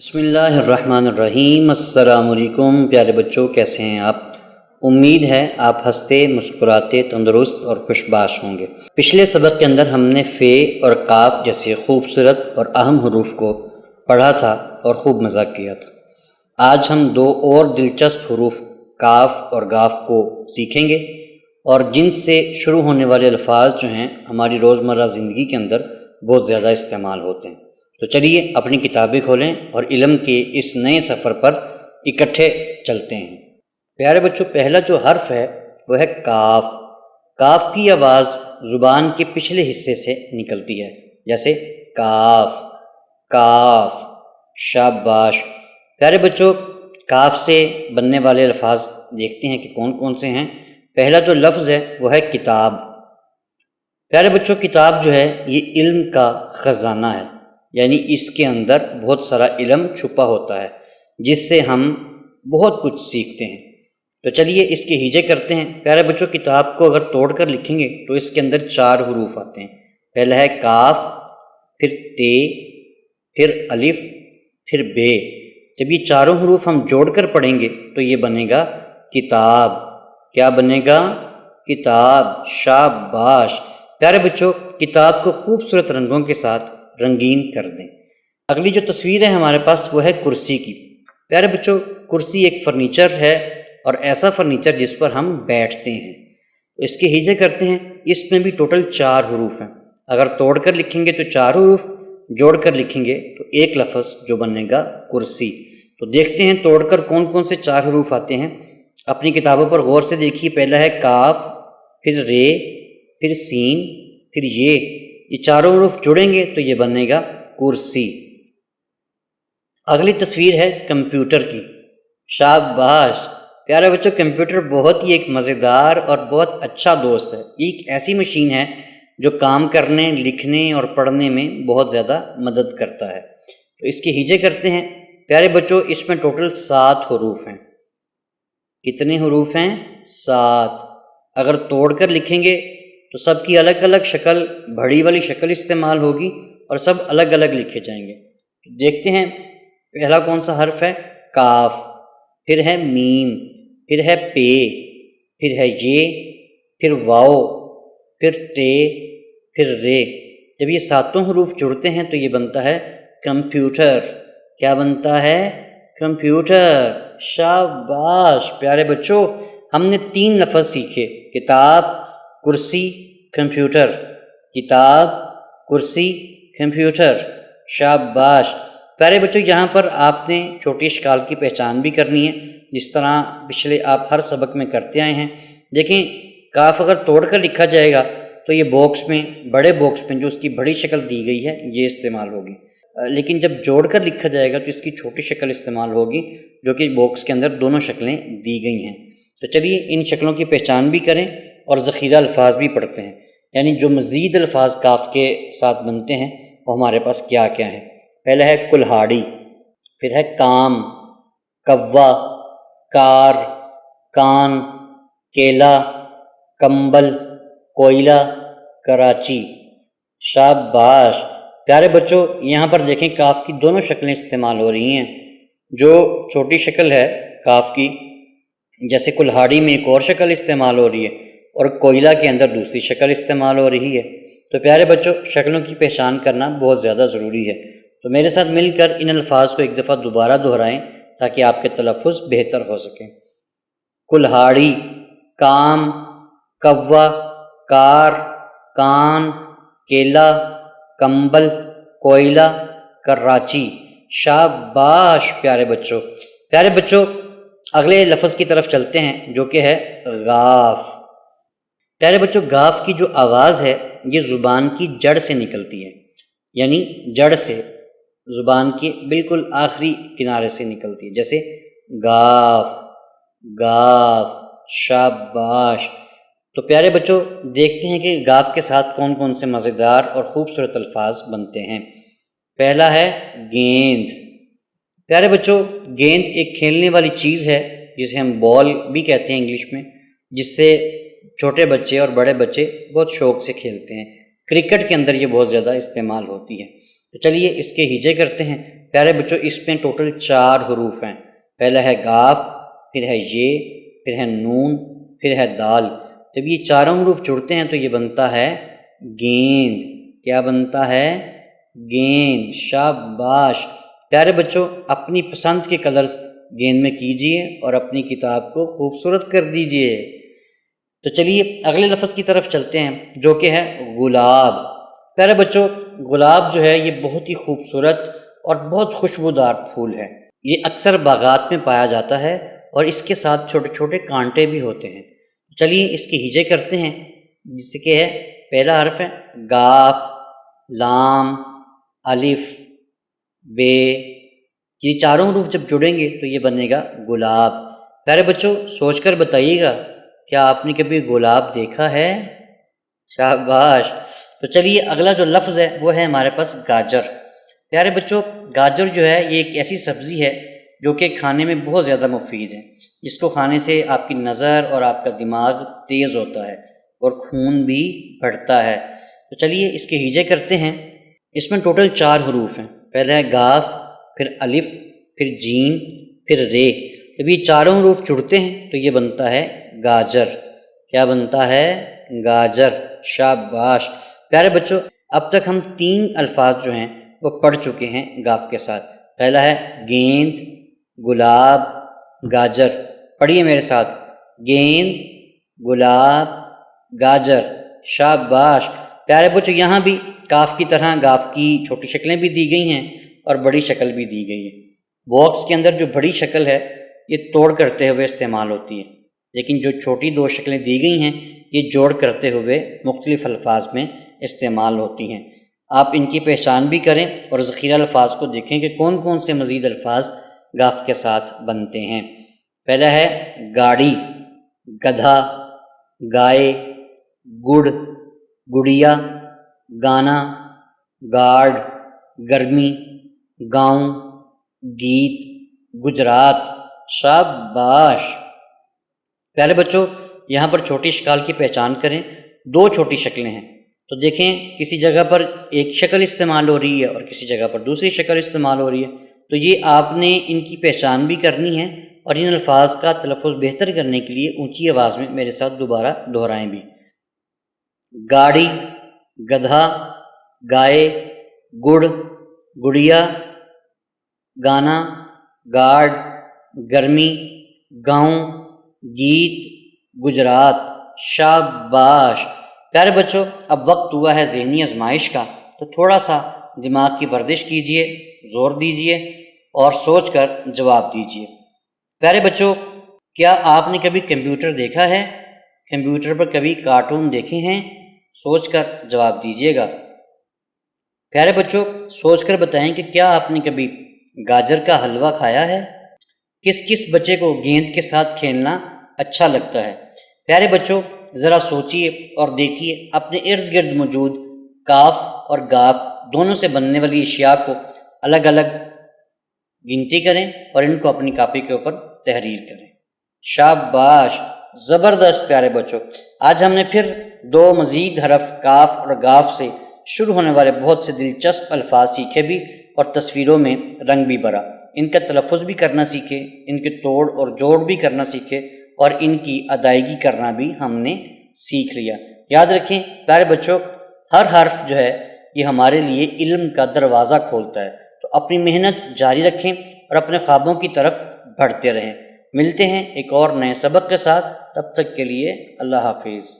بسم اللہ الرحمن الرحیم۔ السلام علیکم پیارے بچوں، کیسے ہیں آپ؟ امید ہے آپ ہنستے مسکراتے تندرست اور خوشباش ہوں گے۔ پچھلے سبق کے اندر ہم نے فے اور قاف جیسے خوبصورت اور اہم حروف کو پڑھا تھا اور خوب مزہ کیا تھا۔ آج ہم دو اور دلچسپ حروف کاف اور گاف کو سیکھیں گے اور جن سے شروع ہونے والے الفاظ جو ہیں ہماری روزمرہ زندگی کے اندر بہت زیادہ استعمال ہوتے ہیں۔ تو چلیے اپنی کتابیں کھولیں اور علم کے اس نئے سفر پر اکٹھے چلتے ہیں۔ پیارے بچوں، پہلا جو حرف ہے وہ ہے کاف۔ کاف کی آواز زبان کے پچھلے حصے سے نکلتی ہے، جیسے کاف کاف۔ شاباش۔ پیارے بچوں، کاف سے بننے والے الفاظ دیکھتے ہیں کہ کون کون سے ہیں۔ پہلا جو لفظ ہے وہ ہے کتاب۔ پیارے بچوں، کتاب جو ہے یہ علم کا خزانہ ہے، یعنی اس کے اندر بہت سارا علم چھپا ہوتا ہے جس سے ہم بہت کچھ سیکھتے ہیں۔ تو چلیے اس کے ہیجے کرتے ہیں۔ پیارے بچوں، کتاب کو اگر توڑ کر لکھیں گے تو اس کے اندر 4 حروف آتے ہیں۔ پہلا ہے کاف، پھر تے، پھر الف، پھر بے۔ جب یہ چاروں حروف ہم جوڑ کر پڑھیں گے تو یہ بنے گا کتاب۔ کیا بنے گا؟ کتاب۔ شاباش۔ پیارے بچوں، کتاب کو خوبصورت رنگوں کے ساتھ رنگین کر دیں۔ اگلی جو تصویر ہے ہمارے پاس وہ ہے کرسی کی۔ پیارے بچوں، کرسی ایک فرنیچر ہے اور ایسا فرنیچر جس پر ہم بیٹھتے ہیں۔ تو اس کے ہیجے کرتے ہیں۔ اس میں بھی ٹوٹل 4 حروف ہیں۔ اگر توڑ کر لکھیں گے تو 4 حروف، جوڑ کر لکھیں گے تو ایک لفظ جو بنے گا کرسی۔ تو دیکھتے ہیں توڑ کر کون کون سے 4 حروف آتے ہیں۔ اپنی کتابوں پر غور سے دیکھیے۔ پہلا ہے کاف، پھر رے، پھر سین، پھر یہ 4 حروف جڑیں گے تو یہ بنے گا کرسی۔ اگلی تصویر ہے کمپیوٹر کی۔ شاباش۔ پیارے بچوں، کمپیوٹر بہت ہی ایک مزیدار اور بہت اچھا دوست ہے۔ یہ ایک ایسی مشین ہے جو کام کرنے، لکھنے اور پڑھنے میں بہت زیادہ مدد کرتا ہے۔ تو اس کے ہیجے کرتے ہیں۔ پیارے بچوں، اس میں ٹوٹل 7 حروف ہیں۔ کتنے حروف ہیں؟ 7۔ اگر توڑ کر لکھیں گے تو سب کی الگ الگ شکل، بڑی والی شکل استعمال ہوگی اور سب الگ الگ لکھے جائیں گے۔ دیکھتے ہیں پہلا کون سا حرف ہے؟ کاف، پھر ہے میم، پھر ہے پے، پھر ہے یہ، پھر واؤ، پھر ٹے، پھر رے۔ جب یہ 7 حروف جڑتے ہیں تو یہ بنتا ہے کمپیوٹر۔ کیا بنتا ہے؟ کمپیوٹر۔ شاباش۔ پیارے بچوں، ہم نے 3 لفظ سیکھے: کتاب، کرسی، کمپیوٹر۔ کتاب، کرسی، کمپیوٹر۔ شاباش۔ پیارے بچوں، یہاں پر آپ نے چھوٹی اشکال کی پہچان بھی کرنی ہے، جس طرح پچھلے آپ ہر سبق میں کرتے آئے ہیں۔ دیکھیں، کاف اگر توڑ کر لکھا جائے گا تو یہ باکس میں، بڑے باکس میں جو اس کی بڑی شکل دی گئی ہے یہ استعمال ہوگی، لیکن جب جوڑ کر لکھا جائے گا تو اس کی چھوٹی شکل استعمال ہوگی جو کہ باکس کے اندر دونوں شکلیں دی گئی ہیں۔ تو چلیے ان شکلوں کی پہچان بھی کریں اور ذخیرہ الفاظ بھی پڑھتے ہیں، یعنی جو مزید الفاظ کاف کے ساتھ بنتے ہیں وہ ہمارے پاس کیا کیا ہیں۔ پہلا ہے کلہاڑی، پھر ہے کام، کوا، کار، کان، کیلا، کمبل، کوئلہ، کراچی۔ شاباش۔ پیارے بچوں، یہاں پر دیکھیں کاف کی دونوں شکلیں استعمال ہو رہی ہیں۔ جو چھوٹی شکل ہے کاف کی، جیسے کلہاڑی میں ایک اور شکل استعمال ہو رہی ہے اور کوئلہ کے اندر دوسری شکل استعمال ہو رہی ہے۔ تو پیارے بچوں، شکلوں کی پہچان کرنا بہت زیادہ ضروری ہے۔ تو میرے ساتھ مل کر ان الفاظ کو ایک دفعہ دوبارہ دہرائیں تاکہ آپ کے تلفظ بہتر ہو سکیں۔ کلہاڑی، کام، کوا، کار، کان، کیلا، کمبل، کوئلہ، کراچی۔ شاباش پیارے بچوں۔ پیارے بچوں، اگلے لفظ کی طرف چلتے ہیں جو کہ ہے غاف۔ پیارے بچوں، غاف کی جو آواز ہے یہ زبان کی جڑ سے نکلتی ہے، یعنی جڑ سے، زبان کے بالکل آخری کنارے سے نکلتی ہے، جیسے غاف غاف۔ شاباش۔ تو پیارے بچوں، دیکھتے ہیں کہ غاف کے ساتھ کون کون سے مزیدار اور خوبصورت الفاظ بنتے ہیں۔ پہلا ہے گیند۔ پیارے بچوں، گیند ایک کھیلنے والی چیز ہے جسے ہم بال بھی کہتے ہیں انگلش میں، جس سے چھوٹے بچے اور بڑے بچے بہت شوق سے کھیلتے ہیں۔ کرکٹ کے اندر یہ بہت زیادہ استعمال ہوتی ہے۔ تو چلیے اس کے ہیجے کرتے ہیں۔ پیارے بچوں اس میں ٹوٹل 4 حروف ہیں۔ پہلا ہے گاف، پھر ہے یہ، پھر ہے نون، پھر ہے دال۔ جب یہ چاروں حروف جڑتے ہیں تو یہ بنتا ہے گیند۔ کیا بنتا ہے؟ گیند۔ شاباش پیارے بچوں، اپنی پسند کے کلرز گیند میں کیجئے اور اپنی کتاب کو خوبصورت کر دیجئے۔ تو چلیے اگلے لفظ کی طرف چلتے ہیں جو کہ ہے گلاب۔ پیارے بچوں، گلاب جو ہے یہ بہت ہی خوبصورت اور بہت خوشبودار پھول ہے۔ یہ اکثر باغات میں پایا جاتا ہے اور اس کے ساتھ چھوٹے چھوٹے کانٹے بھی ہوتے ہیں۔ چلیے اس کے ہجے کرتے ہیں، جس کے ہے پہلا حرف ہے گاف، لام، الف، بے۔ یہ چاروں حروف جب جڑیں گے تو یہ بنے گا گلاب۔ پیارے بچوں سوچ کر بتائیے گا، کیا آپ نے کبھی گلاب دیکھا ہے؟ شاباش۔ تو چلیے اگلا جو لفظ ہے وہ ہے ہمارے پاس گاجر۔ پیارے بچوں گاجر جو ہے یہ ایک ایسی سبزی ہے جو کہ کھانے میں بہت زیادہ مفید ہے، جس کو کھانے سے آپ کی نظر اور آپ کا دماغ تیز ہوتا ہے اور خون بھی بڑھتا ہے۔ تو چلیے اس کے ہجے کرتے ہیں۔ اس میں ٹوٹل 4 حروف ہیں۔ پہلا ہے گاف، پھر الف، پھر جیم، پھر رے۔ جب یہ چاروں حروف جڑتے ہیں تو یہ بنتا ہے گاجر۔ کیا بنتا ہے؟ گاجر۔ شاباش پیارے بچوں، اب تک ہم 3 الفاظ جو ہیں وہ پڑھ چکے ہیں گاف کے ساتھ۔ پہلا ہے گیند، گلاب، گاجر۔ پڑھیے میرے ساتھ، گیند، گلاب، گاجر۔ شاباش پیارے بچوں، یہاں بھی کاف کی طرح گاف کی چھوٹی شکلیں بھی دی گئی ہیں اور بڑی شکل بھی دی گئی ہے۔ باکس کے اندر جو بڑی شکل ہے یہ توڑ کرتے ہوئے استعمال ہوتی ہے، لیکن جو چھوٹی 2 شکلیں دی گئی ہیں یہ جوڑ کرتے ہوئے مختلف الفاظ میں استعمال ہوتی ہیں۔ آپ ان کی پہچان بھی کریں اور ذخیرہ الفاظ کو دیکھیں کہ کون کون سے مزید الفاظ گاف کے ساتھ بنتے ہیں۔ پہلا ہے گاڑی، گدھا، گائے، گڑ، گڑیا، گانا، گارڈ، گرمی، گاؤں، گیت، گجرات۔ شاباش پیارے بچوں، یہاں پر چھوٹی اشکال کی پہچان کریں۔ 2 چھوٹی شکلیں ہیں تو دیکھیں کسی جگہ پر ایک شکل استعمال ہو رہی ہے اور کسی جگہ پر دوسری شکل استعمال ہو رہی ہے، تو یہ آپ نے ان کی پہچان بھی کرنی ہے اور ان الفاظ کا تلفظ بہتر کرنے کے لیے اونچی آواز میں میرے ساتھ دوبارہ دہرائیں بھی۔ گاڑی، گدھا، گائے، گڑ، گڑیا، گانا، گارڈ، گرمی، گاؤں، گیت، گجرات۔ شاباش پیارے بچوں، اب وقت ہوا ہے ذہنی آزمائش کا، تو تھوڑا سا دماغ کی ورزش کیجئے، زور دیجئے اور سوچ کر جواب دیجئے۔ پیارے بچوں، کیا آپ نے کبھی کمپیوٹر دیکھا ہے؟ کمپیوٹر پر کبھی کارٹون دیکھے ہیں؟ سوچ کر جواب دیجئے گا۔ پیارے بچوں سوچ کر بتائیں کہ کیا آپ نے کبھی گاجر کا حلوہ کھایا ہے؟ کس کس بچے کو گیند کے ساتھ کھیلنا اچھا لگتا ہے؟ پیارے بچوں ذرا سوچئے اور دیکھیے اپنے ارد گرد موجود کاف اور گاف دونوں سے بننے والی اشیاء کو الگ الگ گنتی کریں اور ان کو اپنی کاپی کے اوپر تحریر کریں۔ شاباش زبردست پیارے بچوں، آج ہم نے پھر 2 مزید حرف کاف اور گاف سے شروع ہونے والے بہت سے دلچسپ الفاظ سیکھے بھی اور تصویروں میں رنگ بھی بھرا۔ ان کا تلفظ بھی کرنا سیکھے، ان کے توڑ اور جوڑ بھی کرنا سیکھے اور ان کی ادائیگی کرنا بھی ہم نے سیکھ لیا۔ یاد رکھیں پیارے بچوں، ہر حرف جو ہے یہ ہمارے لیے علم کا دروازہ کھولتا ہے، تو اپنی محنت جاری رکھیں اور اپنے خوابوں کی طرف بڑھتے رہیں۔ ملتے ہیں ایک اور نئے سبق کے ساتھ، تب تک کے لیے اللہ حافظ۔